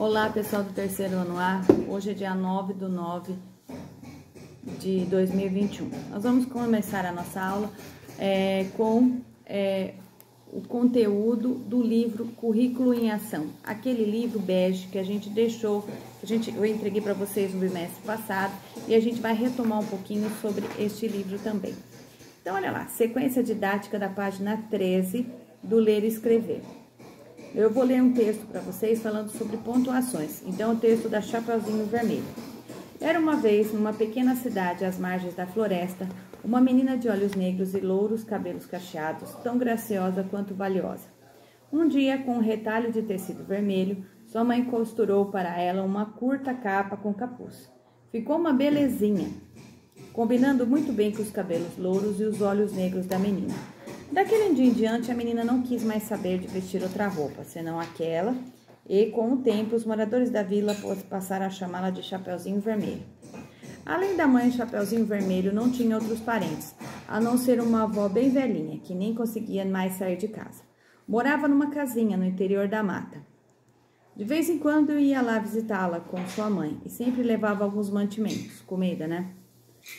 Olá, pessoal do terceiro ano A. Hoje é dia 9/9 de 2021. Nós vamos começar a nossa aula com o conteúdo do livro Currículo em Ação. Aquele livro bege que a gente deixou, eu entreguei para vocês no bimestre passado e a gente vai retomar um pouquinho sobre este livro também. Então, olha lá, sequência didática da página 13 do Ler e Escrever. Eu vou ler um texto para vocês falando sobre pontuações. Então, o texto da Chapeuzinho Vermelho. Era uma vez, numa pequena cidade às margens da floresta, uma menina de olhos negros e louros cabelos cacheados, tão graciosa quanto valiosa. Um dia, com um retalho de tecido vermelho, sua mãe costurou para ela uma curta capa com capuz. Ficou uma belezinha, combinando muito bem com os cabelos louros e os olhos negros da menina. Daquele dia em diante, a menina não quis mais saber de vestir outra roupa, senão aquela, e com o tempo, os moradores da vila passaram a chamá-la de Chapeuzinho Vermelho. Além da mãe, Chapeuzinho Vermelho não tinha outros parentes, a não ser uma avó bem velhinha, que nem conseguia mais sair de casa. Morava numa casinha no interior da mata. De vez em quando ia lá visitá-la com sua mãe, e sempre levava alguns mantimentos, comida, né?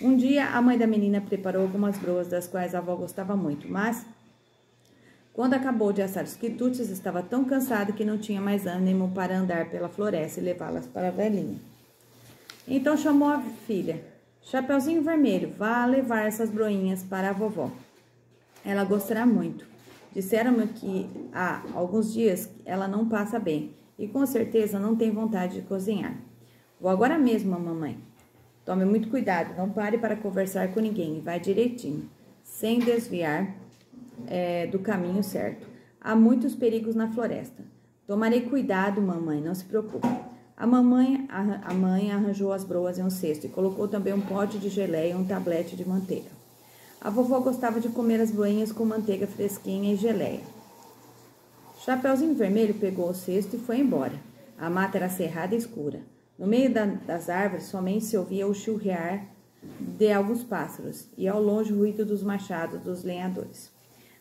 Um dia, a mãe da menina preparou algumas broas, das quais a avó gostava muito, mas, quando acabou de assar os quitutes, estava tão cansada que não tinha mais ânimo para andar pela floresta e levá-las para a velhinha. Então chamou a filha. Chapeuzinho Vermelho, vá levar essas broinhas para a vovó. Ela gostará muito. Disseram-me que há alguns dias ela não passa bem e com certeza não tem vontade de cozinhar. Vou agora mesmo, mamãe. Tome muito cuidado, não pare para conversar com ninguém e vai direitinho, sem desviar do caminho certo. Há muitos perigos na floresta. Tomarei cuidado, mamãe, não se preocupe. A mãe arranjou as broas em um cesto e colocou também um pote de geleia e um tablete de manteiga. A vovó gostava de comer as broinhas com manteiga fresquinha e geleia. Chapeuzinho Vermelho pegou o cesto e foi embora. A mata era cerrada e escura. No meio das árvores, somente se ouvia o churrear de alguns pássaros e ao longe o ruído dos machados dos lenhadores.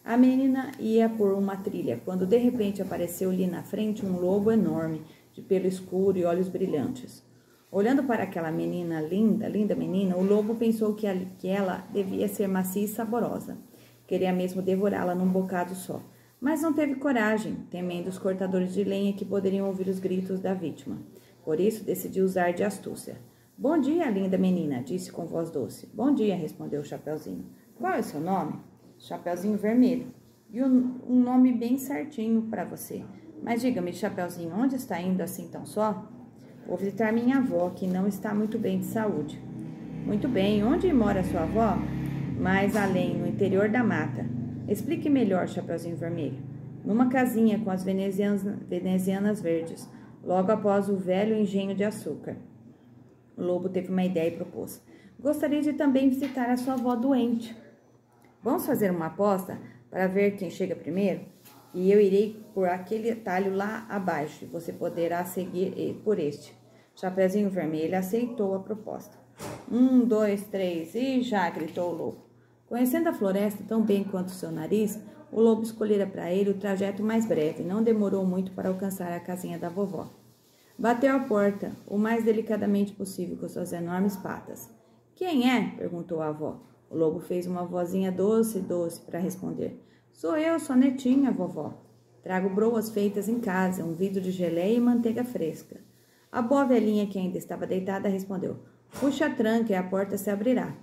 A menina ia por uma trilha, quando de repente apareceu-lhe na frente um lobo enorme, de pelo escuro e olhos brilhantes. Olhando para aquela menina linda menina, o lobo pensou que ela devia ser macia e saborosa. Queria mesmo devorá-la num bocado só, mas não teve coragem, temendo os cortadores de lenha que poderiam ouvir os gritos da vítima. Por isso, decidiu usar de astúcia. Bom dia, linda menina, disse com voz doce. Bom dia, respondeu o Chapeuzinho. Qual é o seu nome? Chapeuzinho Vermelho. E um nome bem certinho para você. Mas diga-me, Chapeuzinho, onde está indo assim tão só? Vou visitar minha avó, que não está muito bem de saúde. Muito bem, onde mora sua avó? Mais além, no interior da mata. Explique melhor, Chapeuzinho Vermelho. Numa casinha com as venezianas verdes, logo após o velho engenho de açúcar. O lobo teve uma ideia e propôs. Gostaria de também visitar a sua avó doente. Vamos fazer uma aposta para ver quem chega primeiro? E eu irei por aquele atalho lá abaixo, e você poderá seguir por este. Chapeuzinho Vermelho aceitou a proposta. 1, 2, 3, e já, gritou o lobo. Conhecendo a floresta tão bem quanto seu nariz, o lobo escolhera para ele o trajeto mais breve, não demorou muito para alcançar a casinha da vovó. Bateu a porta, o mais delicadamente possível com suas enormes patas. Quem é? Perguntou a avó. O lobo fez uma vozinha doce para responder. Sou eu, sua netinha, vovó. Trago broas feitas em casa, um vidro de geleia e manteiga fresca. A boa velhinha, que ainda estava deitada, respondeu. Puxa a tranca e a porta se abrirá.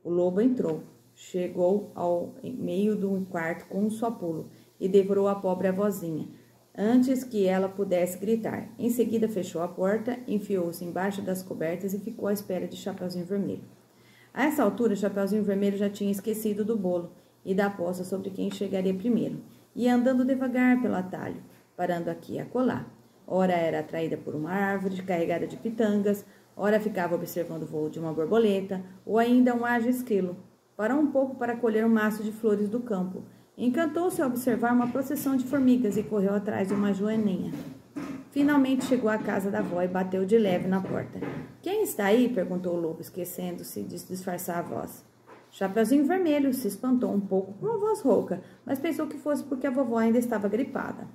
O lobo entrou. Chegou ao meio do quarto com um só pulo e devorou a pobre avózinha, antes que ela pudesse gritar. Em seguida fechou a porta, enfiou-se embaixo das cobertas e ficou à espera de Chapeuzinho Vermelho. A essa altura, Chapeuzinho Vermelho já tinha esquecido do bolo e da aposta sobre quem chegaria primeiro. Ia andando devagar pelo atalho, parando aqui e acolá. Ora era atraída por uma árvore carregada de pitangas, ora ficava observando o voo de uma borboleta, ou ainda um ágil esquilo. Parou um pouco para colher um maço de flores do campo. Encantou-se ao observar uma procissão de formigas e correu atrás de uma joaninha. Finalmente chegou à casa da avó e bateu de leve na porta. Quem está aí? Perguntou o lobo, esquecendo-se de disfarçar a voz. Chapeuzinho Vermelho se espantou um pouco com uma voz rouca, mas pensou que fosse porque a vovó ainda estava gripada.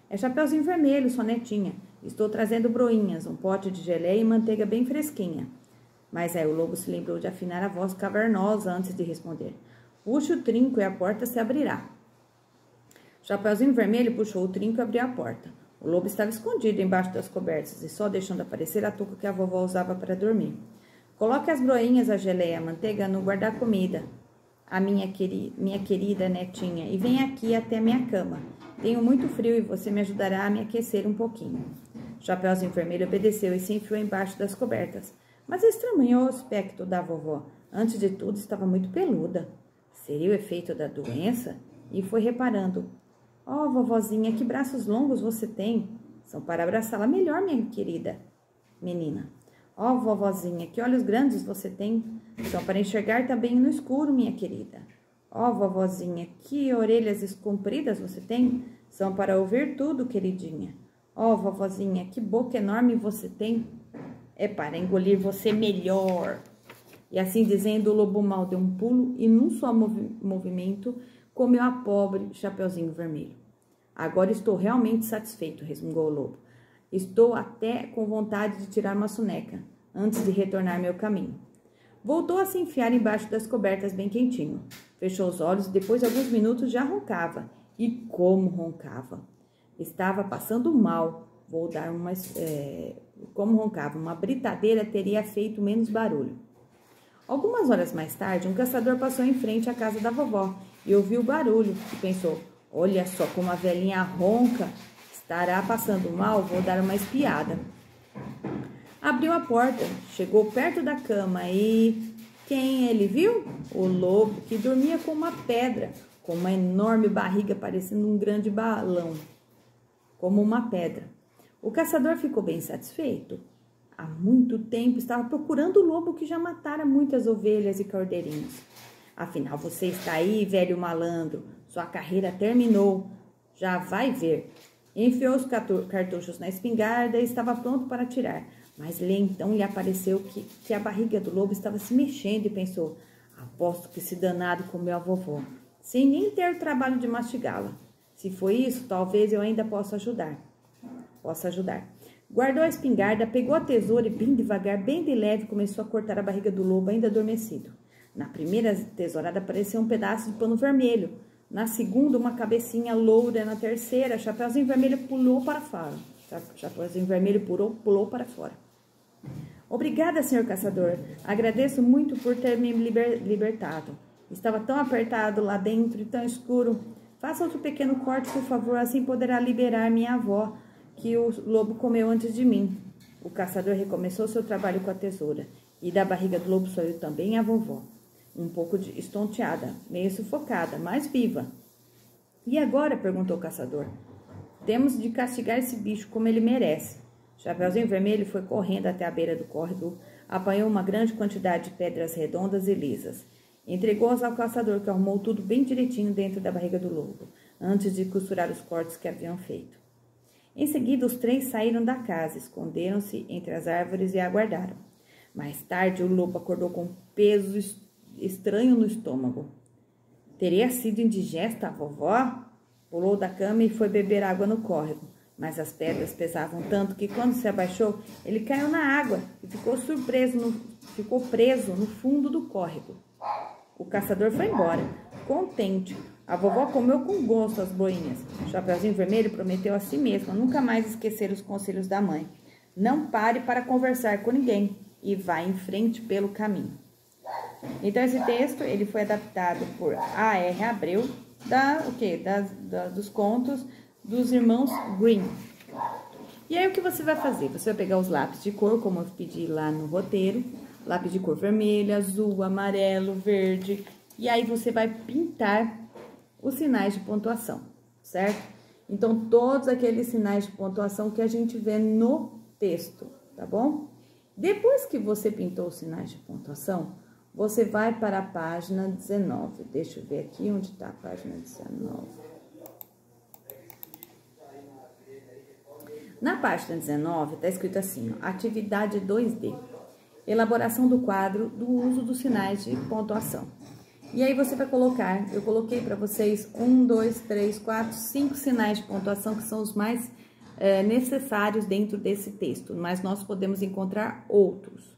É Chapeuzinho Vermelho, sua netinha. Estou trazendo broinhas, um pote de geleia e manteiga bem fresquinha. Mas aí o lobo se lembrou de afinar a voz cavernosa antes de responder. Puxe o trinco e a porta se abrirá. Chapeuzinho Vermelho puxou o trinco e abriu a porta. O lobo estava escondido embaixo das cobertas e só deixando aparecer a touca que a vovó usava para dormir. Coloque as broinhas, a geleia e a manteiga no guarda-comida, a minha querida netinha, e venha aqui até a minha cama. Tenho muito frio e você me ajudará a me aquecer um pouquinho. Chapeuzinho Vermelho obedeceu e se enfiou embaixo das cobertas. Mas estranhou o aspecto da vovó. Antes de tudo, estava muito peluda. Seria o efeito da doença? E foi reparando. Oh, vovozinha, que braços longos você tem. São para abraçá-la melhor, minha querida menina. Oh, vovozinha, que olhos grandes você tem. São para enxergar também no escuro, minha querida. Oh, vovozinha, que orelhas compridas você tem. São para ouvir tudo, queridinha. Oh, vovozinha, que boca enorme você tem. É para engolir você melhor. E assim dizendo, o lobo mau deu um pulo e num só movimento comeu a pobre Chapeuzinho Vermelho. Agora estou realmente satisfeito, resmungou o lobo. Estou até com vontade de tirar uma soneca, antes de retornar meu caminho. Voltou a se enfiar embaixo das cobertas bem quentinho. Fechou os olhos e depois de alguns minutos já roncava. E como roncava! Estava passando mal. Vou dar uma... como roncava, uma britadeira teria feito menos barulho. Algumas horas mais tarde, um caçador passou em frente à casa da vovó e ouviu o barulho e pensou, olha só como a velhinha ronca, estará passando mal, vou dar uma espiada. Abriu a porta, chegou perto da cama e... quem ele viu? O lobo, que dormia com uma pedra, com uma enorme barriga parecendo um grande balão, como uma pedra. O caçador ficou bem satisfeito. Há muito tempo estava procurando o lobo que já matara muitas ovelhas e cordeirinhos. Afinal, você está aí, velho malandro. Sua carreira terminou. Já vai ver. Enfiou os cartuchos na espingarda e estava pronto para atirar. Mas então lhe apareceu que a barriga do lobo estava se mexendo e pensou, aposto que esse danado comeu a vovó, sem nem ter o trabalho de mastigá-la. Se foi isso, talvez eu ainda possa ajudar. Guardou a espingarda, pegou a tesoura e bem devagar, bem de leve, começou a cortar a barriga do lobo ainda adormecido. Na primeira tesourada apareceu um pedaço de pano vermelho. Na segunda, uma cabecinha loura. Na terceira, Chapeuzinho Vermelho pulou para fora. Chapeuzinho Vermelho pulou para fora. Obrigada, senhor caçador. Agradeço muito por ter me libertado. Estava tão apertado lá dentro e tão escuro. Faça outro pequeno corte, por favor, assim poderá liberar minha avó, que o lobo comeu antes de mim. O caçador recomeçou seu trabalho com a tesoura. E da barriga do lobo saiu também a vovó. Um pouco estonteada, meio sufocada, mas viva. E agora? Perguntou o caçador. Temos de castigar esse bicho como ele merece. Chapeuzinho Vermelho foi correndo até a beira do córrego, apanhou uma grande quantidade de pedras redondas e lisas. Entregou-as ao caçador, que arrumou tudo bem direitinho dentro da barriga do lobo, antes de costurar os cortes que haviam feito. Em seguida, os três saíram da casa, esconderam-se entre as árvores e aguardaram. Mais tarde, o lobo acordou com um peso estranho no estômago. Teria sido indigesta a vovó? Pulou da cama e foi beber água no córrego. Mas as pedras pesavam tanto que, quando se abaixou, ele caiu na água e ficou preso no fundo do córrego. O caçador foi embora, contente. A vovó comeu com gosto as boinhas. Chapeuzinho Vermelho prometeu a si mesmo nunca mais esquecer os conselhos da mãe. Não pare para conversar com ninguém e vá em frente pelo caminho. Então, esse texto ele foi adaptado por A.R. Abreu, dos contos dos irmãos Grimm. E aí, o que você vai fazer? Você vai pegar os lápis de cor, como eu pedi lá no roteiro, lápis de cor vermelho, azul, amarelo, verde, e aí você vai pintar os sinais de pontuação, certo? Então, todos aqueles sinais de pontuação que a gente vê no texto, tá bom? Depois que você pintou os sinais de pontuação, você vai para a página 19. Deixa eu ver aqui onde está a página 19. Na página 19, está escrito assim, ó, atividade 2D. Elaboração do quadro do uso dos sinais de pontuação. E aí você vai colocar, eu coloquei para vocês 1, 2, 3, 4, 5 sinais de pontuação, que são os mais necessários dentro desse texto, mas nós podemos encontrar outros.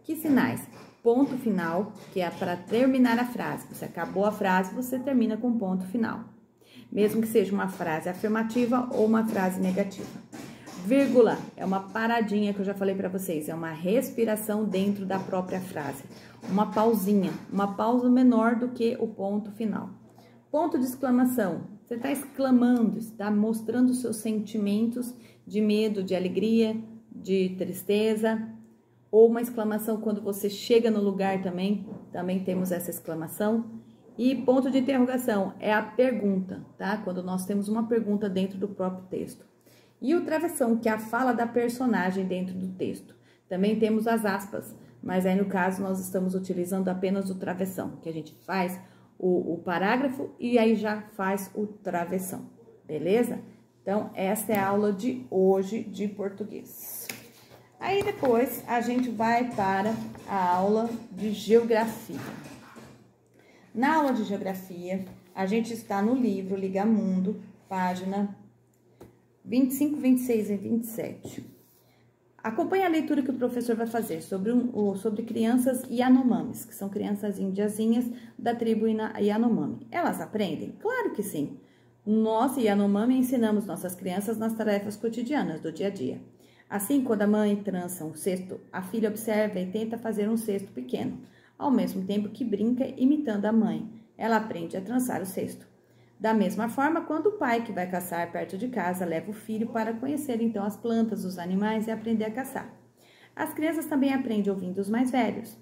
Que sinais? Ponto final, que é para terminar a frase. Você acabou a frase, você termina com ponto final. Mesmo que seja uma frase afirmativa ou uma frase negativa. Vírgula é uma paradinha que eu já falei para vocês, é uma respiração dentro da própria frase. Uma pausinha, uma pausa menor do que o ponto final. Ponto de exclamação, você está exclamando, está mostrando seus sentimentos de medo, de alegria, de tristeza, ou uma exclamação quando você chega no lugar também temos essa exclamação. E ponto de interrogação é a pergunta, tá? Quando nós temos uma pergunta dentro do próprio texto. E o travessão, que é a fala da personagem dentro do texto. Também temos as aspas, mas aí no caso nós estamos utilizando apenas o travessão, que a gente faz o parágrafo e aí já faz o travessão, beleza? Então, essa é a aula de hoje de português. Aí depois a gente vai para a aula de geografia. Na aula de geografia, a gente está no livro Liga Mundo, página 25, 26 e 27. Acompanhe a leitura que o professor vai fazer sobre crianças Yanomamis, que são crianças indiazinhas da tribo Yanomami. Elas aprendem? Claro que sim. Nós, Yanomami, ensinamos nossas crianças nas tarefas cotidianas do dia a dia. Assim, quando a mãe trança um cesto, a filha observa e tenta fazer um cesto pequeno, ao mesmo tempo que brinca imitando a mãe. Ela aprende a trançar o cesto. Da mesma forma, quando o pai que vai caçar perto de casa leva o filho para conhecer então as plantas, os animais e aprender a caçar. As crianças também aprendem ouvindo os mais velhos.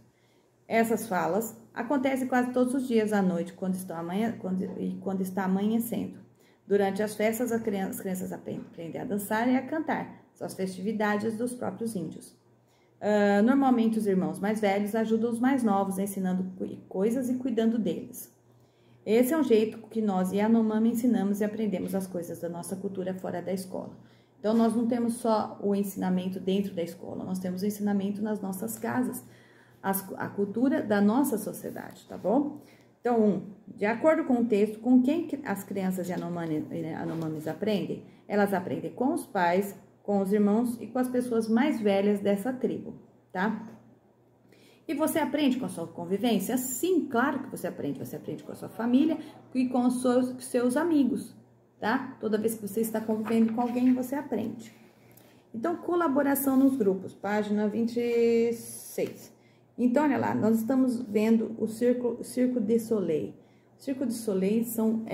Essas falas acontecem quase todos os dias à noite, quando está amanhecendo. Durante as festas, as crianças aprendem a dançar e a cantar. São as festividades dos próprios índios. Normalmente, os irmãos mais velhos ajudam os mais novos, ensinando coisas e cuidando deles. Esse é um jeito que nós Yanomami ensinamos e aprendemos as coisas da nossa cultura fora da escola. Então, nós não temos só o ensinamento dentro da escola, nós temos o ensinamento nas nossas casas, a cultura da nossa sociedade, tá bom? Então, de acordo com o texto, com quem as crianças Yanomamis aprendem? Elas aprendem com os pais, com os irmãos e com as pessoas mais velhas dessa tribo, tá? E você aprende com a sua convivência? Sim, claro que você aprende. Você aprende com a sua família e com os seus amigos, tá? Toda vez que você está convivendo com alguém, você aprende. Então, colaboração nos grupos, página 26. Então, olha lá, nós estamos vendo o Circo de Soleil. O Circo de Soleil são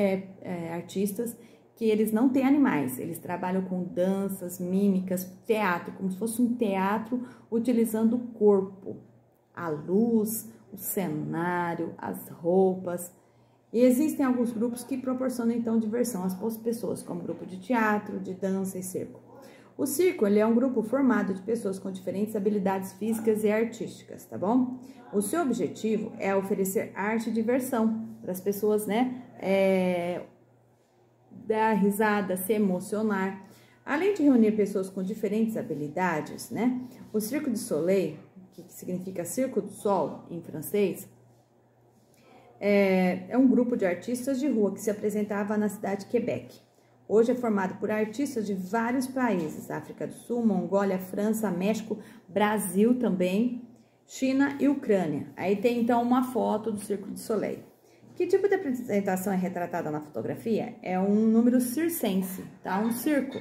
artistas que eles não têm animais, eles trabalham com danças, mímicas, teatro, como se fosse um teatro utilizando o corpo. A luz, o cenário, as roupas. E existem alguns grupos que proporcionam, então, diversão às pessoas, como grupo de teatro, de dança e circo. O circo, ele é um grupo formado de pessoas com diferentes habilidades físicas e artísticas, tá bom? O seu objetivo é oferecer arte e diversão para as pessoas, né? Dar risada, se emocionar. Além de reunir pessoas com diferentes habilidades, né? O Circo de Soleil, que significa Circo do Sol em francês, é um grupo de artistas de rua que se apresentava na cidade de Quebec. Hoje é formado por artistas de vários países, África do Sul, Mongólia, França, México, Brasil também, China e Ucrânia. Aí tem então uma foto do Circo de Soleil. Que tipo de apresentação é retratada na fotografia? É um número circense, tá? Um circo,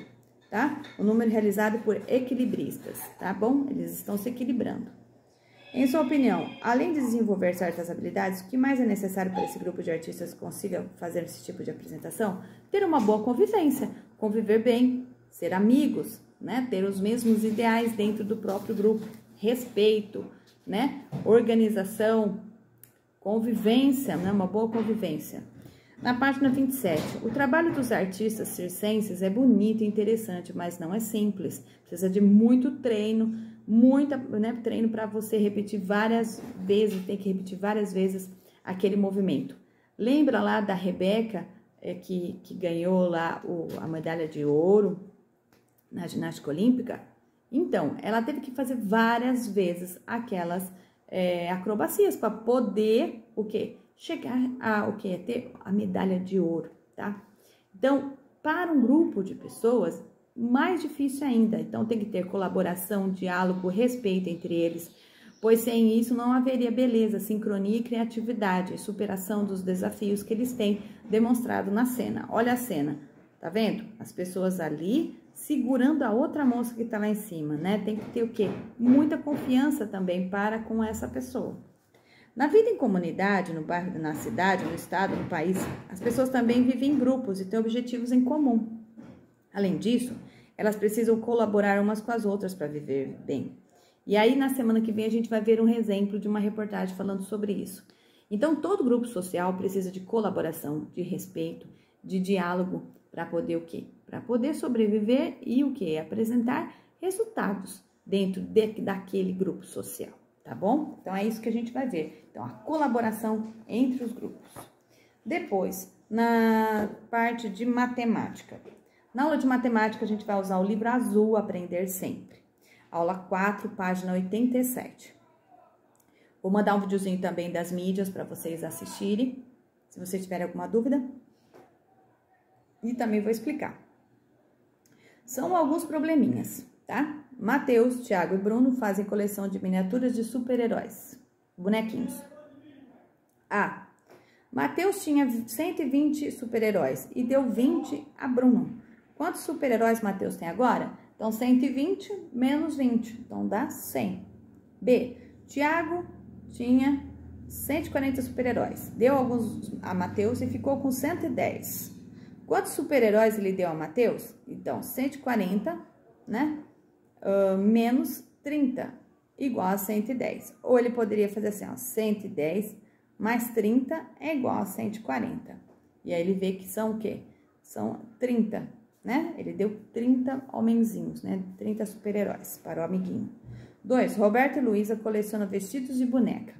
tá? Um número realizado por equilibristas, tá bom? Eles estão se equilibrando. Em sua opinião, além de desenvolver certas habilidades, o que mais é necessário para esse grupo de artistas que consiga fazer esse tipo de apresentação? Ter uma boa convivência, conviver bem, ser amigos, né? Ter os mesmos ideais dentro do próprio grupo, respeito, né? Organização, convivência, né? Uma boa convivência. Na página 27, o trabalho dos artistas circenses é bonito e interessante, mas não é simples. Precisa de muito treino, treino para você repetir várias vezes, tem que repetir várias vezes aquele movimento. Lembra lá da Rebeca, que ganhou lá a medalha de ouro na ginástica olímpica? Então, ela teve que fazer várias vezes aquelas acrobacias para poder, o quê? Chegar a, ter a medalha de ouro, tá? Então, para um grupo de pessoas, mais difícil ainda. Então, tem que ter colaboração, diálogo, respeito entre eles, pois sem isso não haveria beleza, sincronia e criatividade, superação dos desafios que eles têm demonstrado na cena. Olha a cena, tá vendo? As pessoas ali segurando a outra moça que tá lá em cima, né? Tem que ter o quê? Muita confiança também para com essa pessoa. Na vida em comunidade, no bairro, na cidade, no estado, no país, as pessoas também vivem em grupos e têm objetivos em comum. Além disso, elas precisam colaborar umas com as outras para viver bem. E aí, na semana que vem, a gente vai ver um exemplo de uma reportagem falando sobre isso. Então, todo grupo social precisa de colaboração, de respeito, de diálogo para poder o quê? Para poder sobreviver e o quê? Apresentar resultados dentro daquele grupo social, tá bom? Então, é isso que a gente vai ver. Então, a colaboração entre os grupos. Depois, na parte de matemática. Na aula de matemática, a gente vai usar o livro azul, Aprender Sempre. Aula 4, página 87. Vou mandar um videozinho também das mídias para vocês assistirem, se vocês tiverem alguma dúvida. E também vou explicar. São alguns probleminhas, tá? Mateus, Thiago e Bruno fazem coleção de miniaturas de super-heróis, bonequinhos. A. Mateus tinha 120 super-heróis e deu 20 a Bruno. Quantos super-heróis Mateus tem agora? Então, 120 menos 20, então dá 100. B. Tiago tinha 140 super-heróis, deu alguns a Mateus e ficou com 110. Quantos super-heróis ele deu a Mateus? Então, 140, né? Menos 30, igual a 110. Ou ele poderia fazer assim, ó, 110 mais 30 é igual a 140. E aí ele vê que são o quê? São 30, né? Ele deu 30 homenzinhos, né? 30 super-heróis para o amiguinho. 2. Roberto e Luísa colecionam vestidos de boneca.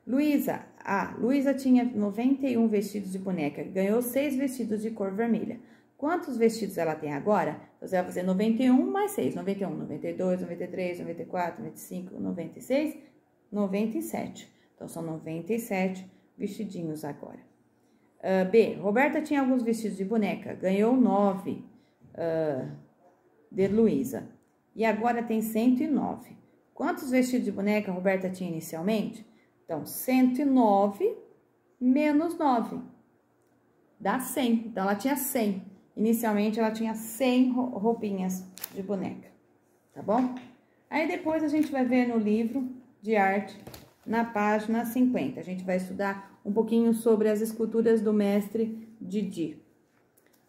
Luísa tinha 91 vestidos de boneca, ganhou 6 vestidos de cor vermelha. Quantos vestidos ela tem agora? Você vai fazer 91 mais 6. 91, 92, 93, 94, 95, 96, 97. Então, são 97 vestidinhos agora. B. Roberta tinha alguns vestidos de boneca, ganhou 9 de Luísa. E agora tem 109. Quantos vestidos de boneca a Roberta tinha inicialmente? Então, 109 menos 9 dá 100. Então, ela tinha 100. Inicialmente, ela tinha 100 roupinhas de boneca, tá bom? Aí, depois, a gente vai ver no livro de arte, na página 50. A gente vai estudar um pouquinho sobre as esculturas do mestre Didi.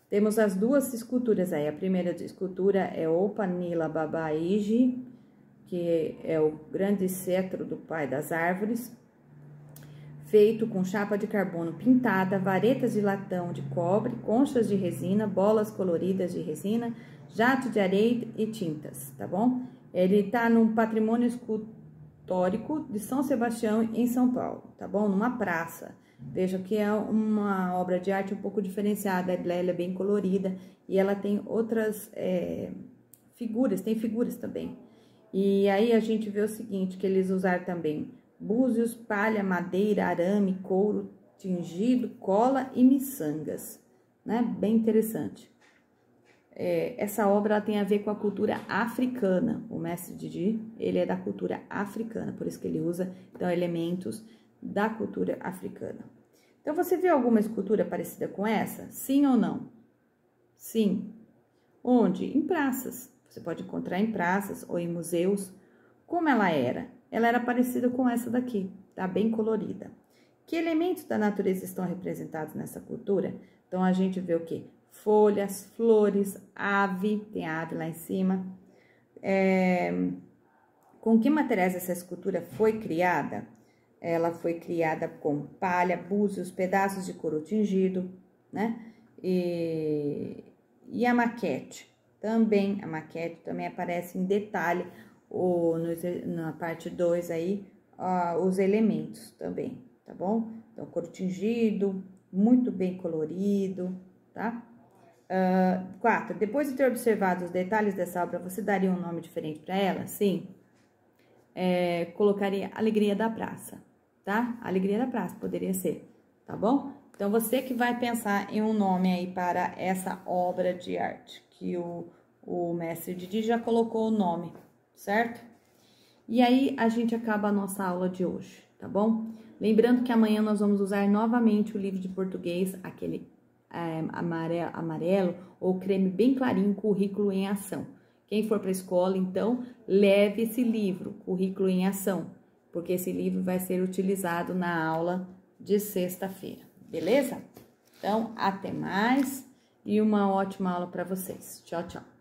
Temos as duas esculturas aí. A primeira escultura é o Panila Babaiji, que é o grande cetro do pai das árvores, feito com chapa de carbono pintada, varetas de latão de cobre, conchas de resina, bolas coloridas de resina, jato de areia e tintas, tá bom? Ele tá no patrimônio escultórico de São Sebastião, em São Paulo, tá bom? Numa praça. Veja que é uma obra de arte um pouco diferenciada, ela é bem colorida e ela tem outras figuras, tem figuras também. E aí a gente vê o seguinte, que eles usaram também búzios, palha, madeira, arame, couro, tingido, cola e miçangas, né? Bem interessante. Essa obra ela tem a ver com a cultura africana. O mestre Didi, ele é da cultura africana, por isso que ele usa, então, elementos da cultura africana. Então, você viu alguma escultura parecida com essa? Sim ou não? Sim. Onde? Em praças. Você pode encontrar em praças ou em museus. Como ela era? Ela era parecida com essa daqui, tá? Bem colorida. Que elementos da natureza estão representados nessa cultura? Então, a gente vê o quê? Folhas, flores, ave, tem a ave lá em cima. Com que materiais essa escultura foi criada? Ela foi criada com palha, búzios, pedaços de couro tingido, né? E a maquete? Também, a maquete também aparece em detalhe, na parte 2 aí, os elementos também, tá bom? Então, couro tingido, muito bem colorido, tá? 4. Depois de ter observado os detalhes dessa obra, você daria um nome diferente para ela? Sim. Colocaria Alegria da Praça, tá? Alegria da Praça poderia ser, tá bom? Então, você que vai pensar em um nome aí para essa obra de arte que o o mestre Didi já colocou o nome, certo? E aí, a gente acaba a nossa aula de hoje, tá bom? Lembrando que amanhã nós vamos usar novamente o livro de português, aquele amarelo ou creme bem clarinho, Currículo em Ação. Quem for para a escola, então, leve esse livro, Currículo em Ação, porque esse livro vai ser utilizado na aula de sexta-feira, beleza? Então, até mais e uma ótima aula para vocês. Tchau, tchau.